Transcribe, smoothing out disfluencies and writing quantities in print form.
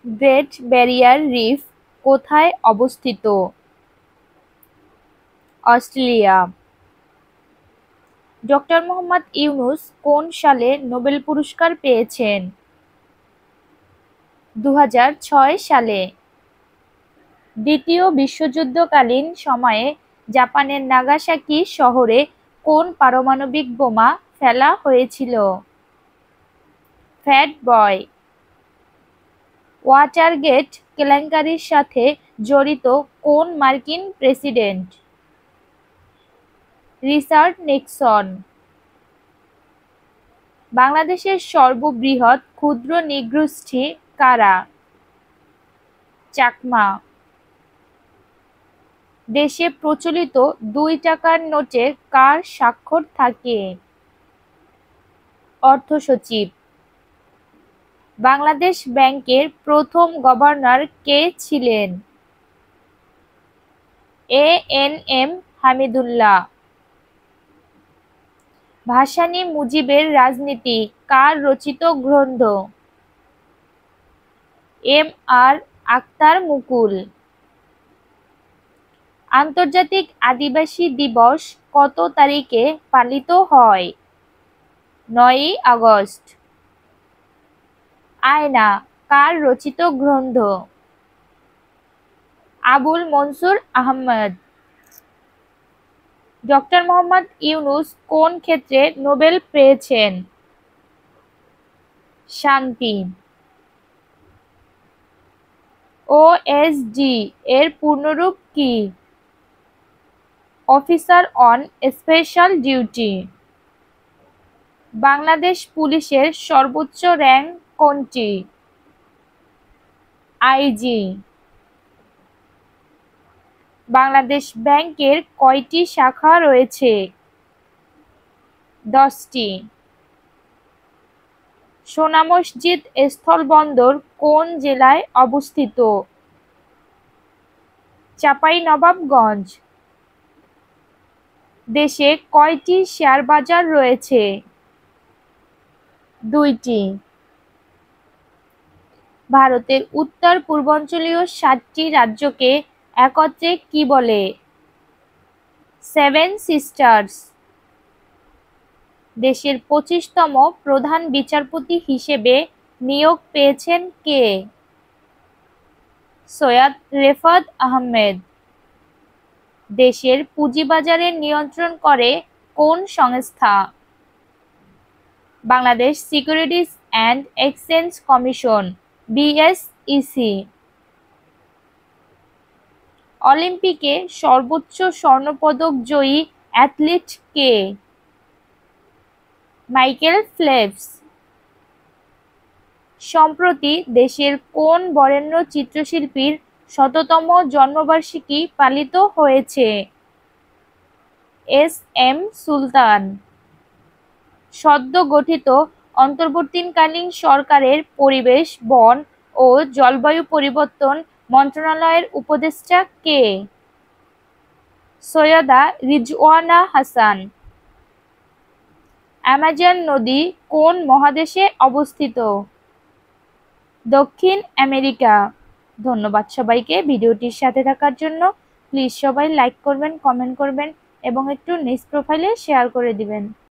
Great barrier reef কোথায় অবস্থিত? Australia. Doctor Mohammad Yunus কোন সালে নোবেল পুরস্কার পেয়েছেন? 2006 সালে। দ্বিতীয় বিশ্বযুদ্ধকালীন সময়ে জাপানের নাগাসাকি শহরে কোন পারমাণবিক বোমা ফেলা হয়েছিল? ফ্যাট বয়। ওয়াটারগেট কেলেঙ্কারির সাথে জড়িত কোন মার্কিন প্রেসিডেন্ট? Richard Nixon. বাংলাদেশের সর্ববৃহৎ ক্ষুদ্র নৃগোষ্ঠী কারা? চাকমা। দেশে প্রচলিত 2 টাকার নোটে কার স্বাক্ষর থাকে? অর্থসচিব। বাংলাদেশ ব্যাংকের প্রথম গভর্নর কে ছিলেন? এ.এন.এম হামিদুল্লাহ। ভাসানী মুজিবের রাজনীতি কার রচিত গ্রন্থ? এম.আর. আখতার মুকুল। আন্তর্জাতিক আদিবাসী দিবস কত তারিখে পালিত হয়? 9ই আগস্ট। আয়না কার রচিত গ্রন্থ? আবুল মনসুর আহমদ। ডক্টর মোহাম্মদ ইউনূস কোন ক্ষেত্রে নোবেল পেয়েছেন? শান্তি। ওএসডি এর পূর্ণরূপ কি? Officer on special duty. Bangladesh পুলিশের সর্বোচ্চ র্যাঙ্ক কোনটি? আইজি। বাংলাদেশ ব্যাংকের কয়টি শাখা রয়েছে? 10টি। সোনা মসজিদ স্থলবন্দর কোন জেলায় অবস্থিত? চাঁপাইনবাবগঞ্জ। দেশে কয়টি শেয়ার বাজার রয়েছে? 2টি। ভারতের উত্তর পূর্বাঞ্চলীয় 7টি রাজ্যকে একত্রে কি বলে? 7 সিস্টার্স। দেশের 25তম প্রধান বিচারপতি হিসেবে নিয়োগ পেয়েছেন কে? সৈয়দ রেফাত আহমেদ। দেশের পুঁজিবাজারের নিয়ন্ত্রণ করে কোন সংস্থা? Bangladesh securities and exchange commission BSEC. অলিম্পিকে সর্বোচ্চ স্বর্ণপদক জয়ী অ্যাথলিট কে? Michael Phelps. সম্প্রতি দেশের কোন বরেণ্য চিত্রশিল্পীর 100তম জন্মবার্ষিকী পালিত হয়েছে? এস.এম. সুলতান। সদ্য গঠিত অন্তর্বর্তীকালীন সরকারের পরিবেশ, বন ও জলবায়ু পরিবর্তন মন্ত্রণালয়ের উপদেষ্টা কে? সৈয়দা রিজওয়ানা হাসান। অ্যামাজন নদী কোন মহাদেশে অবস্থিত? দক্ষিণ আমেরিকা। ধন্যবাদ সবাইকে ভিডিওটির সাথে থাকার জন্য। প্লিজ সবাই লাইক করবেন, কমেন্ট করবেন এবং একটু নিজ প্রোফাইলে শেয়ার করে দিবেন।